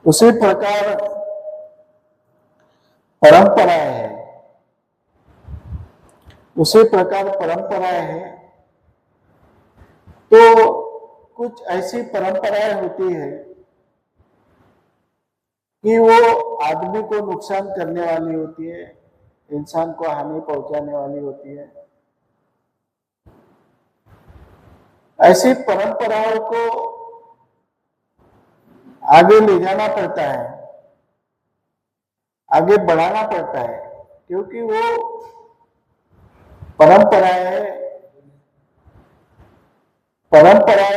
उसी प्रकार परंपराएं हैं, उसी प्रकार परंपराएं हैं। तो कुछ ऐसी परंपराएं होती है कि वो आदमी को नुकसान करने वाली होती है, इंसान को हानि पहुंचाने वाली होती है। ऐसी परंपराओं को आगे ले जाना पड़ता है, आगे बढ़ाना पड़ता है, क्योंकि वो परंपराएं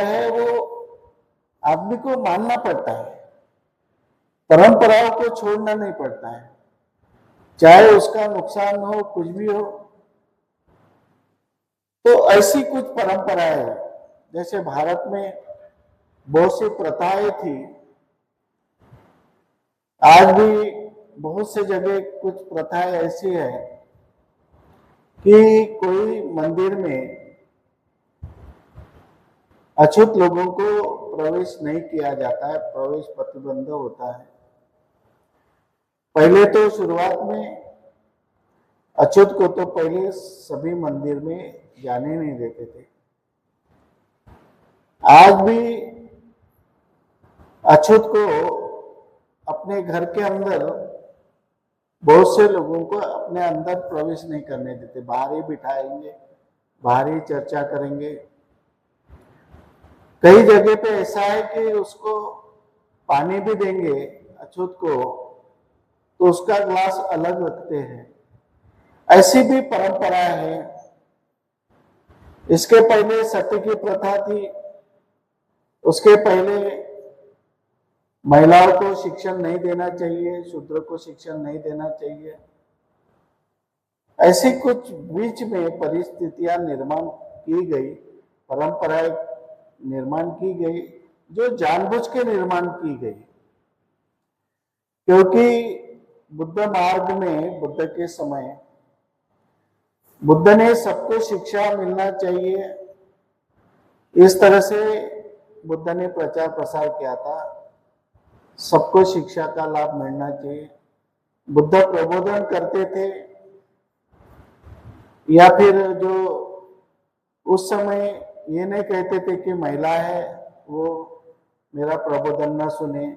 है वो आदमी को मानना पड़ता है, परंपराओं को छोड़ना नहीं पड़ता है, चाहे उसका नुकसान हो, कुछ भी हो। तो ऐसी कुछ परंपराएं हैं, जैसे भारत में बहुत सी प्रथाएं थी, आज भी बहुत से जगह कुछ प्रथाएं ऐसी है कि कोई मंदिर में अछूत लोगों को प्रवेश नहीं किया जाता है, प्रवेश प्रतिबंध होता है। पहले तो शुरुआत में अछूत को तो पहले सभी मंदिर में जाने नहीं देते थे। आज भी अछूत को अपने घर के अंदर बहुत से लोगों को अपने अंदर प्रवेश नहीं करने देते, बाहर ही बिठाएंगे, बाहर ही चर्चा करेंगे। कई जगह पे ऐसा है कि उसको पानी भी देंगे अछूत को तो उसका ग्लास अलग रखते हैं। ऐसी भी परंपरा है। इसके पहले सती की प्रथा थी, उसके पहले महिलाओं को शिक्षण नहीं देना चाहिए, शूद्र को शिक्षण नहीं देना चाहिए। ऐसी कुछ बीच में परिस्थितियां निर्माण की गई, परंपराएं निर्माण की गई, जो जानबूझ के निर्माण की गई, क्योंकि बुद्ध मार्ग में, बुद्ध के समय बुद्ध ने सबको शिक्षा मिलना चाहिए, इस तरह से बुद्ध ने प्रचार प्रसार किया था। सबको शिक्षा का लाभ मिलना चाहिए। बुद्ध प्रबोधन करते थे, या फिर जो उस समय ये नहीं कहते थे कि महिला है वो मेरा प्रबोधन न सुने।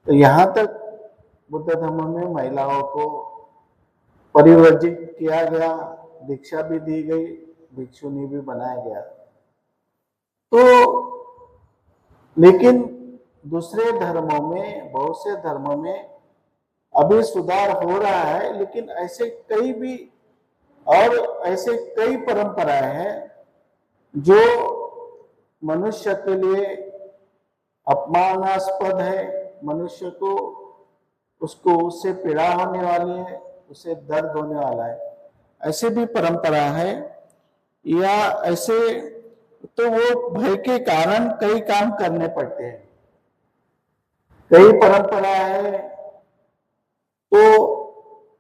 तो यहाँ तक बुद्ध धर्म में महिलाओं को परिवर्जित किया गया, दीक्षा भी दी गई, भिक्षुनी भी बनाया गया। तो लेकिन दूसरे धर्मों में, बहुत से धर्मों में अभी सुधार हो रहा है, लेकिन ऐसे कई भी और ऐसे कई परंपराएं हैं जो मनुष्य के लिए अपमानास्पद है, मनुष्य को उसको उससे पीड़ा होने वाली है, उसे दर्द होने वाला है। ऐसे भी परंपरा है, या ऐसे तो वो भय के कारण कई काम करने पड़ते हैं। कई परंपरा है तो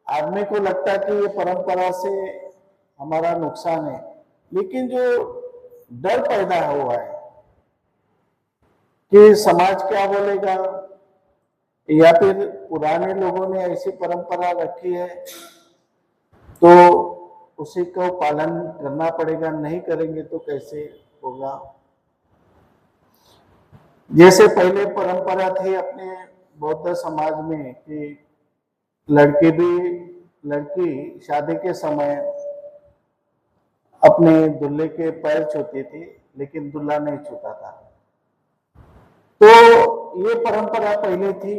आदमी को लगता है कि ये परंपरा से हमारा नुकसान है, लेकिन जो डर पैदा हुआ है कि समाज क्या बोलेगा, या फिर पुराने लोगों ने ऐसी परंपरा रखी है तो उसी को पालन करना पड़ेगा, नहीं करेंगे तो कैसे होगा। जैसे पहले परंपरा थी अपने बौद्ध समाज में कि लड़की शादी के समय अपने दूल्हे के पैर छूती थी, लेकिन दूल्हा नहीं छूता था। तो ये परंपरा पहले थी।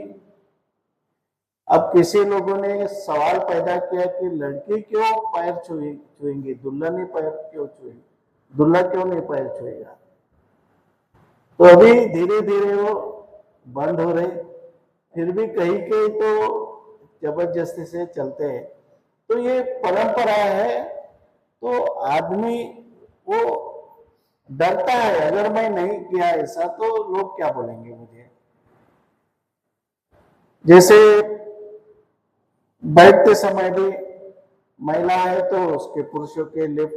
अब किसी लोगों ने सवाल पैदा किया कि लड़की क्यों पैर छुएंगी, दूल्हा नहीं पैर क्यों छुएंगे, दूल्हा क्यों नहीं पैर छुएगा। तो अभी धीरे धीरे वो बंद हो रहे, फिर भी कहीं कहीं तो जबरदस्ती से चलते हैं। तो ये परंपरा है, तो आदमी वो डरता है, अगर मैं नहीं किया ऐसा तो लोग क्या बोलेंगे मुझे। जैसे बैठते समय भी महिला है तो उसके पुरुषों के लेफ्ट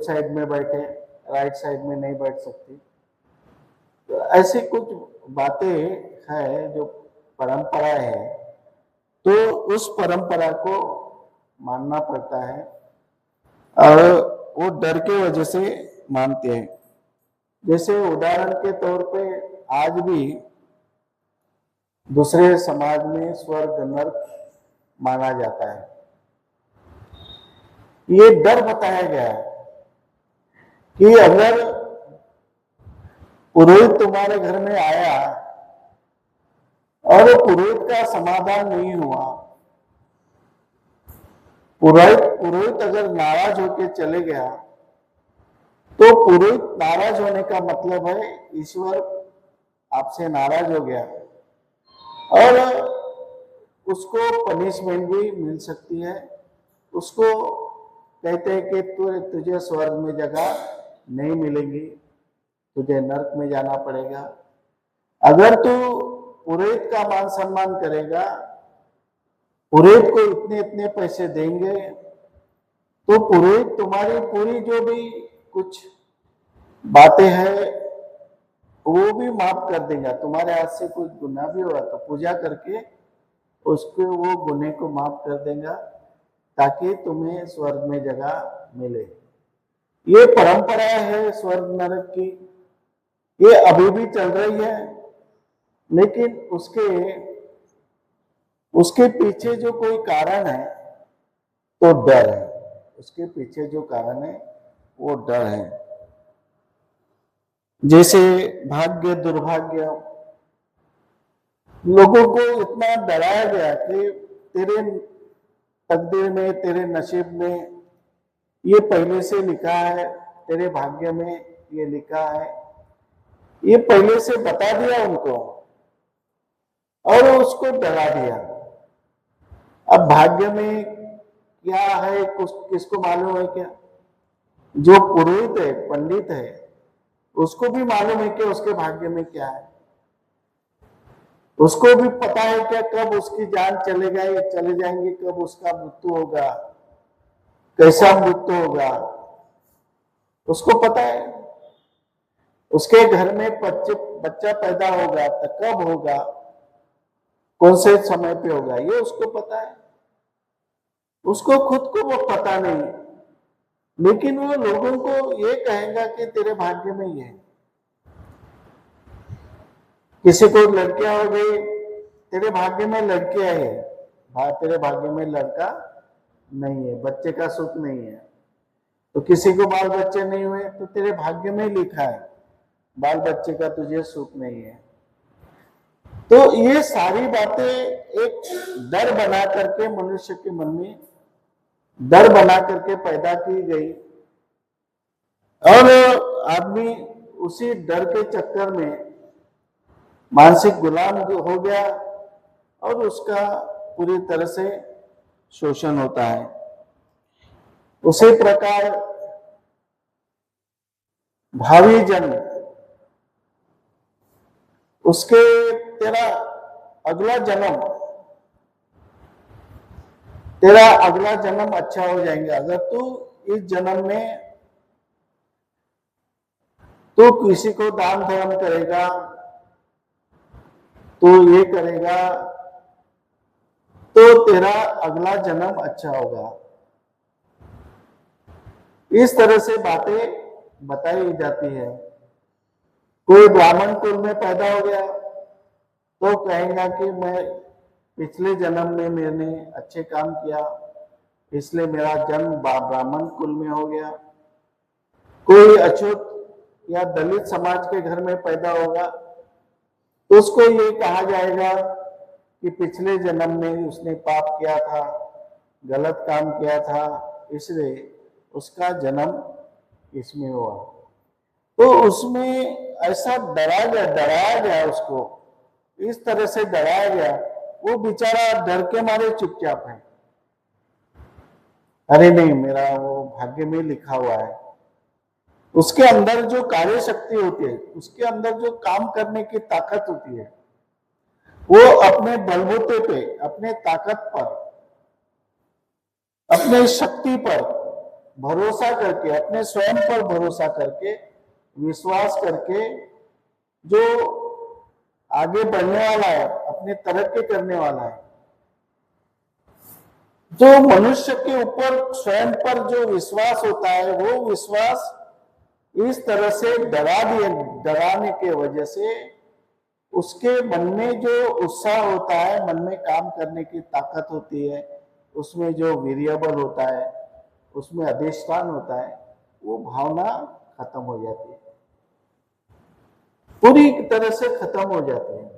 साइड में बैठे, राइट साइड में नहीं बैठ सकती। तो ऐसी कुछ बातें है, जो परंपरा है, तो उस परंपरा को मानना पड़ता है और वो डर के वजह से मानते हैं। जैसे उदाहरण के तौर पे आज भी दूसरे समाज में स्वर्ग नरक माना जाता है। ये डर बताया गया है कि अगर पुरोहित तुम्हारे घर में आया और पुरोहित का समाधान नहीं हुआ, पुरोहित अगर नाराज होकर चले गया, तो पुरोहित नाराज होने का मतलब है ईश्वर आपसे नाराज हो गया और उसको पनिशमेंट भी मिल सकती है। उसको कहते हैं कि तुझे स्वर्ग में जगह नहीं मिलेगी, तुझे नरक में जाना पड़ेगा। अगर तू पुरोहित का मान सम्मान करेगा, पुरोहित को इतने इतने पैसे देंगे, तो पुरोहित तुम्हारी पूरी जो भी कुछ बातें हैं वो भी माफ कर देगा। तुम्हारे हाथ से कुछ गुनाह भी हुआ तो पूजा करके उसको वो गुनाह को माफ कर देगा ताकि तुम्हें स्वर्ग में जगह मिले। ये परंपरा है स्वर्ग नरक की, ये अभी भी चल रही है, लेकिन उसके पीछे जो कोई कारण है तो डर है। उसके पीछे जो कारण है वो डर है। जैसे भाग्य दुर्भाग्य, लोगों को इतना डराया गया कि तेरे तकदीर में, तेरे नसीब में ये पहले से लिखा है, तेरे भाग्य में ये लिखा है, ये पहले से बता दिया उनको और उसको डरा दिया। अब भाग्य में क्या है किसको मालूम है? क्या जो पुरोहित है, पंडित है, उसको भी मालूम है कि उसके भाग्य में क्या है। उसको भी पता है क्या कब उसकी जान चले जाएंगे, कब उसका मृत्यु होगा, कैसा मृत्यु होगा, उसको पता है। उसके घर में बच्चा पैदा होगा तो कब होगा, कौन से समय पे होगा, ये उसको पता है। उसको खुद को वो पता नहीं, लेकिन वो लोगों को ये कहेगा कि तेरे भाग्य में ये है। किसी को लड़कियां हो गई, तेरे भाग्य में लड़कियां है, तेरे भाग्य में लड़का नहीं है, बच्चे का सुख नहीं है। तो किसी को बाल बच्चे नहीं हुए तो तेरे भाग्य में लिखा है बाल बच्चे का तुझे सुख नहीं है। तो ये सारी बातें एक डर बना करके मनुष्य के मन में डर बना करके पैदा की गई और आदमी उसी डर के चक्कर में मानसिक गुलाम हो गया और उसका पूरी तरह से शोषण होता है। उसी प्रकार भावी जन्म, उसके तेरा अगला जन्म अच्छा हो जाएगा। अगर तू इस जन्म में तू किसी को दान धर्म करेगा, तो ये करेगा, तो तेरा अगला जन्म अच्छा होगा। इस तरह से बातें बताई जाती है। कोई ब्राह्मण कुल में पैदा हो गया तो कहेगा कि मैं पिछले जन्म में मैंने अच्छे काम किया, इसलिए मेरा जन्म ब्राह्मण कुल में हो गया। कोई अछूत या दलित समाज के घर में पैदा होगा तो उसको ये कहा जाएगा कि पिछले जन्म में उसने पाप किया था, गलत काम किया था, इसलिए उसका जन्म इसमें हुआ। तो उसमें ऐसा डराया गया, उसको इस तरह से डराया गया, वो बेचारा डर के मारे चुपचाप है। अरे नहीं, मेरा वो भाग्य में लिखा हुआ है। उसके अंदर जो कार्य शक्ति होती है, उसके अंदर जो काम करने की ताकत होती है, वो अपने बलबूते पे, अपने ताकत पर, अपने शक्ति पर भरोसा करके, अपने स्वयं पर भरोसा करके, विश्वास करके जो आगे बढ़ने वाला है, अपनी तरक्की करने वाला है। जो मनुष्य के ऊपर स्वयं पर जो विश्वास होता है, वो विश्वास इस तरह से डराने के वजह से उसके मन में जो उत्साह होता है, मन में काम करने की ताकत होती है, उसमें जो वेरिएबल होता है, उसमें अधिष्ठान होता है, वो भावना खत्म हो जाती है, पूरी तरह से खत्म हो जाती है।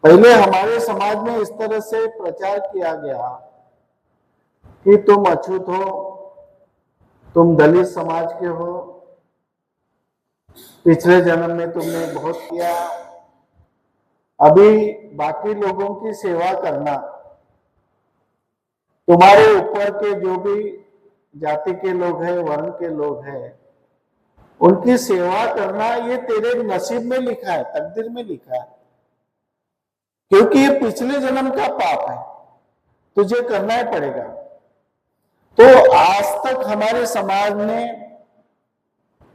पहले हमारे समाज में इस तरह से प्रचार किया गया कि तुम अछूत हो, तुम दलित समाज के हो, पिछले जन्म में तुमने बहुत किया, अभी बाकी लोगों की सेवा करना, तुम्हारे ऊपर के जो भी जाति के लोग हैं, वर्ण के लोग हैं, उनकी सेवा करना ये तेरे नसीब में लिखा है, तकदीर में लिखा है, क्योंकि ये पिछले जन्म का पाप है, तुझे करना ही पड़ेगा। तो आज तक हमारे समाज ने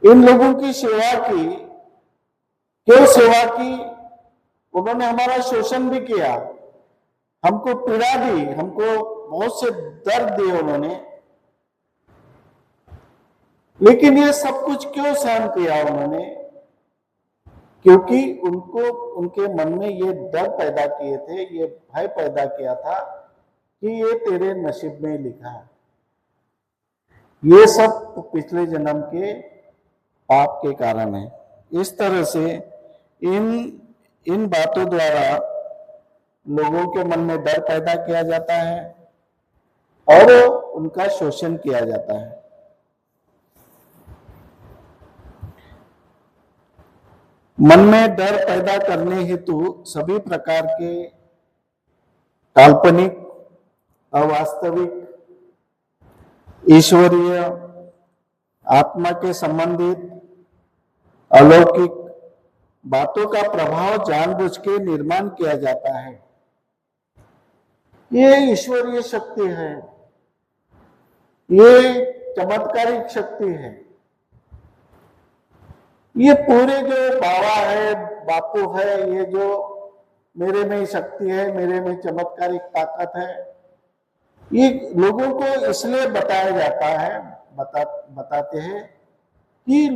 इन लोगों की सेवा की, क्यों सेवा की? उन्होंने हमारा शोषण भी किया, हमको पीड़ा दी, हमको बहुत से दर्द दिए उन्होंने, लेकिन ये सब कुछ क्यों सहन किया उन्होंने? क्योंकि उनको उनके मन में ये डर पैदा किए थे, ये भय पैदा किया था कि ये तेरे नसीब में लिखा है। ये सब पिछले जन्म के पाप के कारण है। इस तरह से इन बातों द्वारा लोगों के मन में डर पैदा किया जाता है और उनका शोषण किया जाता है। मन में डर पैदा करने हेतु सभी प्रकार के काल्पनिक, अवास्तविक, ईश्वरीय, आत्मा के संबंधित, अलौकिक बातों का प्रभाव जानबूझ के निर्माण किया जाता है। ये ईश्वरीय शक्ति है, ये चमत्कारिक शक्ति है, ये पूरे जो बाबा है, बापू है, ये जो मेरे में शक्ति है, मेरे में चमत्कारिक ताकत है, ये लोगों को इसलिए बताया जाता है, बताते हैं कि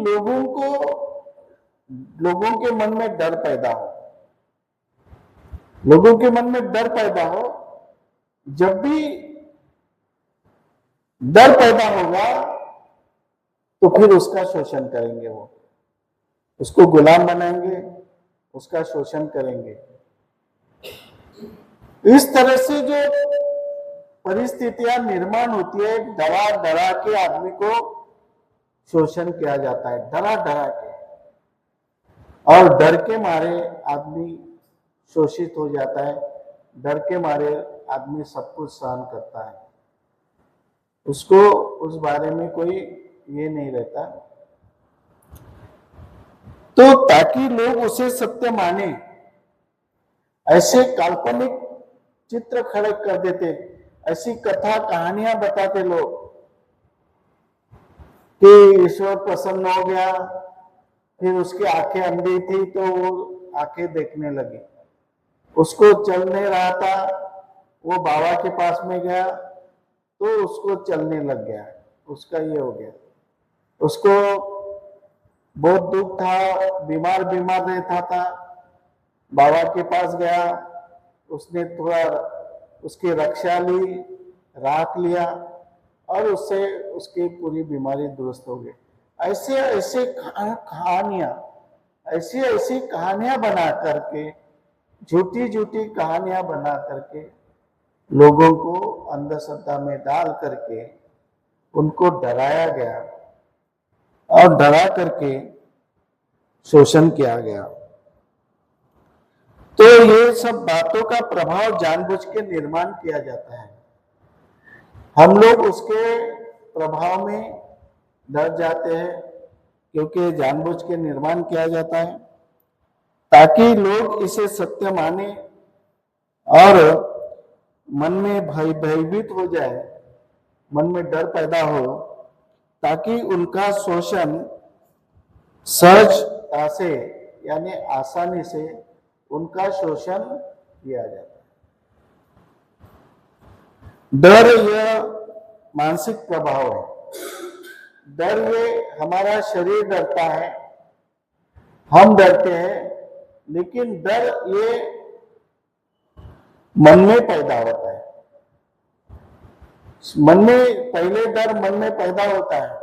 लोगों के मन में डर पैदा हो, लोगों के मन में डर पैदा हो। जब भी डर पैदा होगा तो फिर उसका शोषण करेंगे, वो उसको गुलाम बनाएंगे, उसका शोषण करेंगे। इस तरह से जो परिस्थितियां निर्माण होती है, डरा डरा के आदमी को शोषण किया जाता है, डरा डरा के, और डर के मारे आदमी शोषित हो जाता है, डर के मारे आदमी सब कुछ सहन करता है, उसको उस बारे में कोई ये नहीं रहता। तो ताकि लोग उसे सत्य माने, ऐसे काल्पनिक चित्र खड़े कर देते, ऐसी कथा कहानियां बताते लोग कि ईश्वर प्रसन्न हो गया, फिर उसकी आंखें अंधी थी तो वो आंखें देखने लगी, उसको चल नहीं रहा था, वो बाबा के पास में गया तो उसको चलने लग गया, उसका ये हो गया। उसको बहुत दुख था, बीमार रहता था, बाबा के पास गया, उसने थोड़ा उसकी रक्षा ली, राख लिया और उससे उसकी पूरी बीमारी दुरुस्त हो गई। ऐसे ऐसे कहानियां बना करके, झूठी कहानियां बना करके लोगों को अंधश्रद्धा में डाल करके उनको डराया गया और डरा करके शोषण किया गया। तो ये सब बातों का प्रभाव जानबूझ के निर्माण किया जाता है, हम लोग उसके प्रभाव में डर जाते हैं, क्योंकि जानबूझ के निर्माण किया जाता है ताकि लोग इसे सत्य माने और मन में भयभीत हो जाए, मन में डर पैदा हो, ताकि उनका शोषण सहजता से यानी आसानी से उनका शोषण किया जाता है। डर यह मानसिक प्रभाव है। डर ये हमारा शरीर डरता है, हम डरते हैं, लेकिन डर ये मन में पैदा होता है। मन में पहले डर मन में पैदा होता है।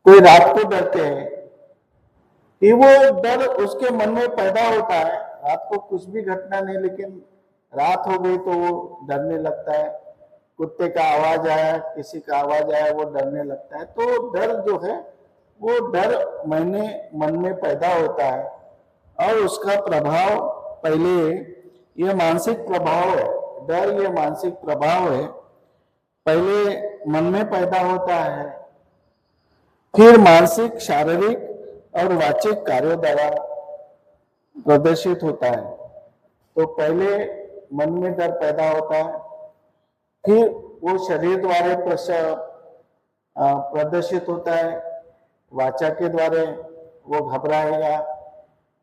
कोई रात को डरते हैं कि वो डर उसके मन में पैदा होता है। रात को कुछ भी घटना नहीं, लेकिन रात हो गई तो वो डरने लगता है। कुत्ते का आवाज आया, किसी का आवाज आया, वो डरने लगता है। तो डर जो है वो डर मन में पैदा होता है और उसका प्रभाव पहले ये मानसिक प्रभाव है। डर ये मानसिक प्रभाव है, पहले मन में पैदा होता है, फिर मानसिक, शारीरिक और वाचिक कार्यों द्वारा प्रदर्शित होता है। तो पहले मन में डर पैदा होता है, फिर वो शरीर द्वारा प्रदर्शित होता है, वाचा के द्वारा वो घबराएगा,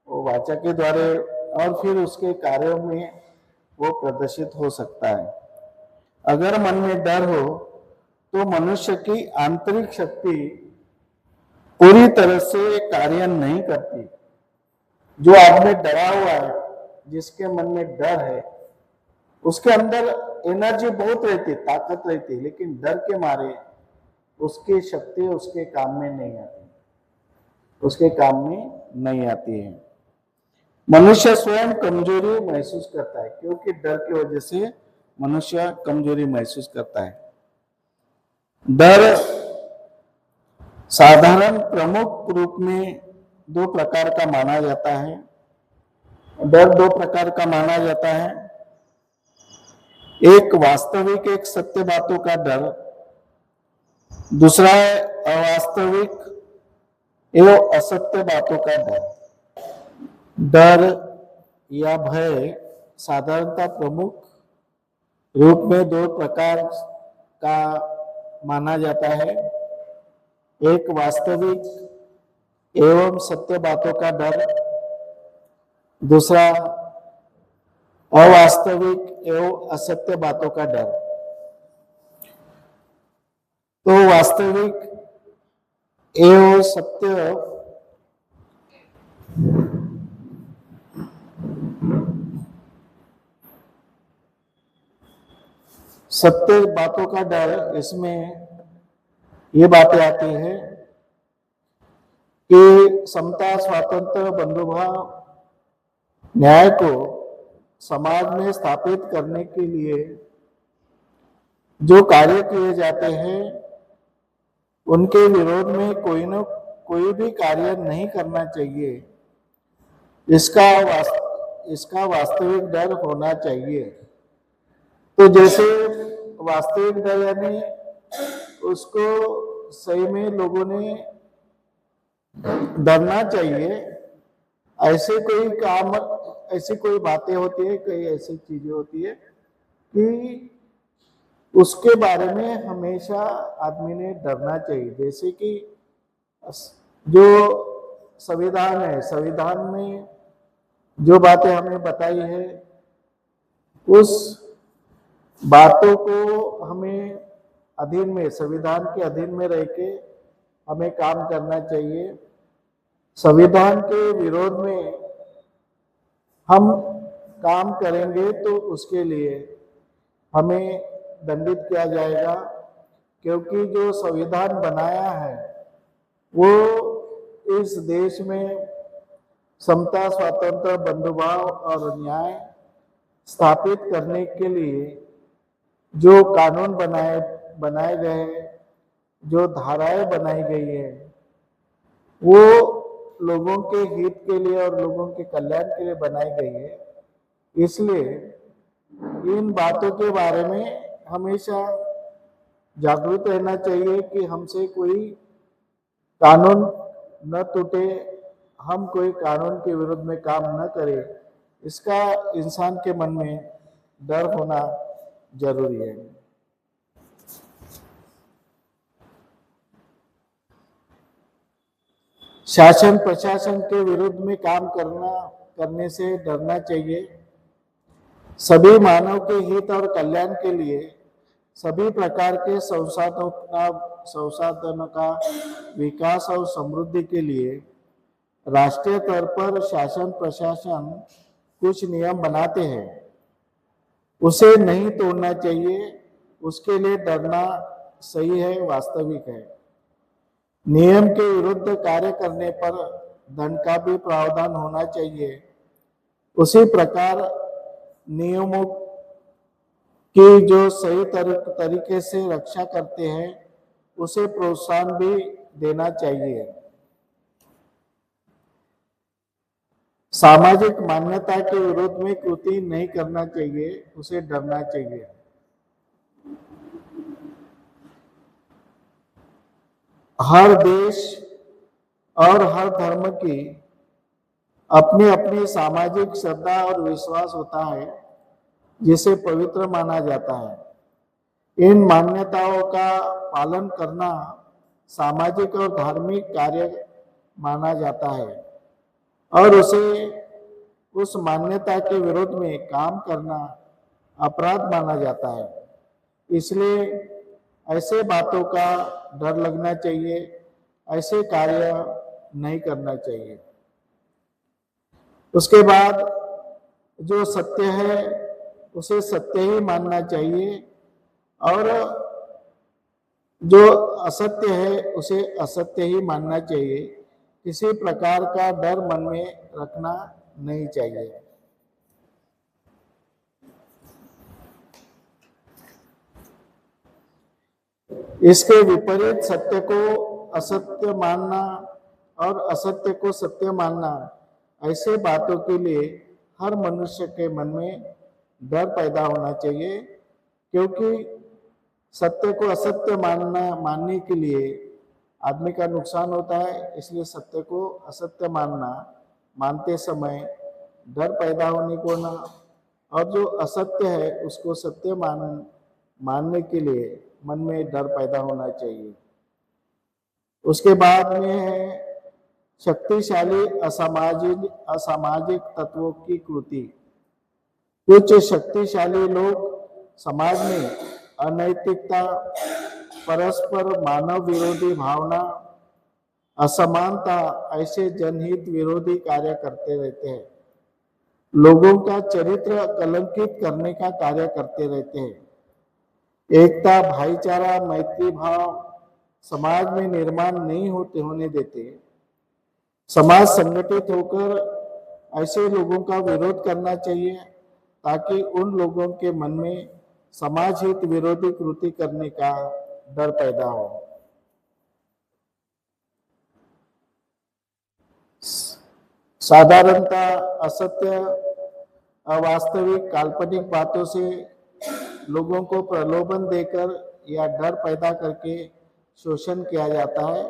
वो वाचा के द्वारा, और फिर उसके कार्यों में वो प्रदर्शित हो सकता है। अगर मन में डर हो तो मनुष्य की आंतरिक शक्ति पूरी तरह से कार्य नहीं करती। जो आदमी डरा हुआ है, जिसके मन में डर है, उसके अंदर एनर्जी बहुत रहती, ताकत रहती, लेकिन डर के मारे उसकी शक्ति उसके काम में नहीं आती, उसके काम में नहीं आती है। मनुष्य स्वयं कमजोरी महसूस करता है, क्योंकि डर की वजह से मनुष्य कमजोरी महसूस करता है। डर साधारण प्रमुख रूप में दो प्रकार का माना जाता है। डर दो प्रकार का माना जाता है। एक वास्तविक, एक सत्य बातों का डर, दूसरा है अवास्तविक एवं असत्य बातों का डर। डर या भय साधारणतः प्रमुख रूप में दो प्रकार का माना जाता है। एक वास्तविक एवं सत्य बातों का डर, दूसरा अवास्तविक एवं असत्य बातों का डर। तो वास्तविक एवं सत्य बातों का डर, इसमें ये बातें आती हैं कि समता, स्वातंत्र, बंधुभाव, न्याय को समाज में स्थापित करने के लिए जो कार्य किए जाते हैं, उनके विरोध में कोई भी कार्य नहीं करना चाहिए। इसका वास्तविक डर होना चाहिए। तो जैसे वास्तविक डर यानी उसको सही में लोगों ने डरना चाहिए। ऐसे कोई काम, ऐसी कोई बातें होती है, कई ऐसी चीजें होती है कि उसके बारे में हमेशा आदमी ने डरना चाहिए। जैसे कि जो संविधान है, संविधान में जो बातें हमें बताई है, उस बातों को हमें अधीन में, संविधान के अधीन में रह के हमें काम करना चाहिए। संविधान के विरोध में हम काम करेंगे तो उसके लिए हमें दंडित किया जाएगा, क्योंकि जो संविधान बनाया है वो इस देश में समता, स्वातंत्र, बंधुभाव और न्याय स्थापित करने के लिए जो कानून बनाए गए, जो धाराएं बनाई गई है, वो लोगों के हित के लिए और लोगों के कल्याण के लिए बनाई गई है। इसलिए इन बातों के बारे में हमेशा जागरूक रहना चाहिए कि हमसे कोई कानून न टूटे, हम कोई कानून के विरुद्ध में काम न करें। इसका इंसान के मन में डर होना जरूरी है। शासन प्रशासन के विरुद्ध में काम करने से डरना चाहिए। सभी मानव के हित और कल्याण के लिए सभी प्रकार के संसाधनों का विकास और समृद्धि के लिए राष्ट्रीय स्तर पर शासन प्रशासन कुछ नियम बनाते हैं, उसे नहीं तोड़ना चाहिए। उसके लिए डरना सही है, वास्तविक है। नियम के विरुद्ध कार्य करने पर दंड का भी प्रावधान होना चाहिए। उसी प्रकार नियमों की जो सही तरीके से रक्षा करते हैं उसे प्रोत्साहन भी देना चाहिए। सामाजिक मान्यता के विरोध में कृति नहीं करना चाहिए, उसे डरना चाहिए। हर देश और हर धर्म की अपनी अपनी सामाजिक श्रद्धा और विश्वास होता है जिसे पवित्र माना जाता है। इन मान्यताओं का पालन करना सामाजिक और धार्मिक कार्य माना जाता है और उसे उस मान्यता के विरोध में काम करना अपराध माना जाता है। इसलिए ऐसे बातों का डर लगना चाहिए, ऐसे कार्य नहीं करना चाहिए। उसके बाद जो सत्य है उसे सत्य ही मानना चाहिए और जो असत्य है उसे असत्य ही मानना चाहिए। किसी प्रकार का डर मन में रखना नहीं चाहिए। इसके विपरीत सत्य को असत्य मानना और असत्य को सत्य मानना, ऐसे बातों के लिए हर मनुष्य के मन में डर पैदा होना चाहिए, क्योंकि सत्य को असत्य मानने के लिए आदमी का नुकसान होता है। इसलिए सत्य को असत्य मानते समय डर पैदा होने को ना, और जो असत्य है उसको सत्य मानने के लिए मन में डर पैदा होना चाहिए। उसके बाद में है शक्तिशाली असामाजिक तत्वों की कृति। कुछ शक्तिशाली लोग समाज में अनैतिकता, परस्पर मानव विरोधी भावना, असमानता, ऐसे जनहित विरोधी कार्य करते रहते हैं। लोगों का चरित्र कलंकित करने का कार्य करते रहते हैं। एकता, भाईचारा, मैत्री भाव समाज में निर्माण नहीं होने देते। समाज संगठित होकर ऐसे लोगों का विरोध करना चाहिए ताकि उन लोगों के मन में समाज हित विरोधी कृति करने का डर पैदा हो। साधारणतः असत्य, अवास्तविक, काल्पनिक बातों से लोगों को प्रलोभन देकर या डर पैदा करके शोषण किया जाता है।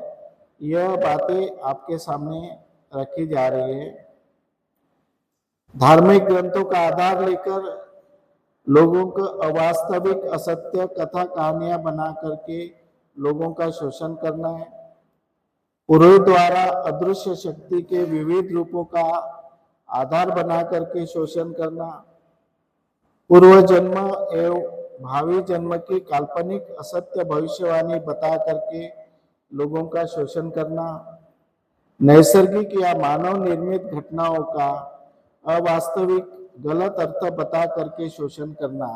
यह बातें आपके सामने रखी जा रही है। धार्मिक ग्रंथों का आधार लेकर लोगों को अवास्तविक, असत्य कथा कहानियां बना करके लोगों का शोषण करना है। पुरोहित द्वारा अदृश्य शक्ति के विविध रूपों का आधार बना करके शोषण करना। पूर्व जन्म एवं भावी जन्म की काल्पनिक असत्य भविष्यवाणी बता करके लोगों का शोषण करना। नैसर्गिक या मानव निर्मित घटनाओं का अवास्तविक, गलत अर्थ बता करके शोषण करना।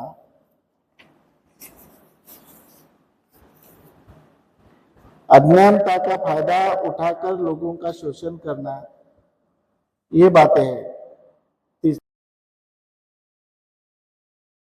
अज्ञानता का फायदा उठाकर लोगों का शोषण करना, ये बातें हैं।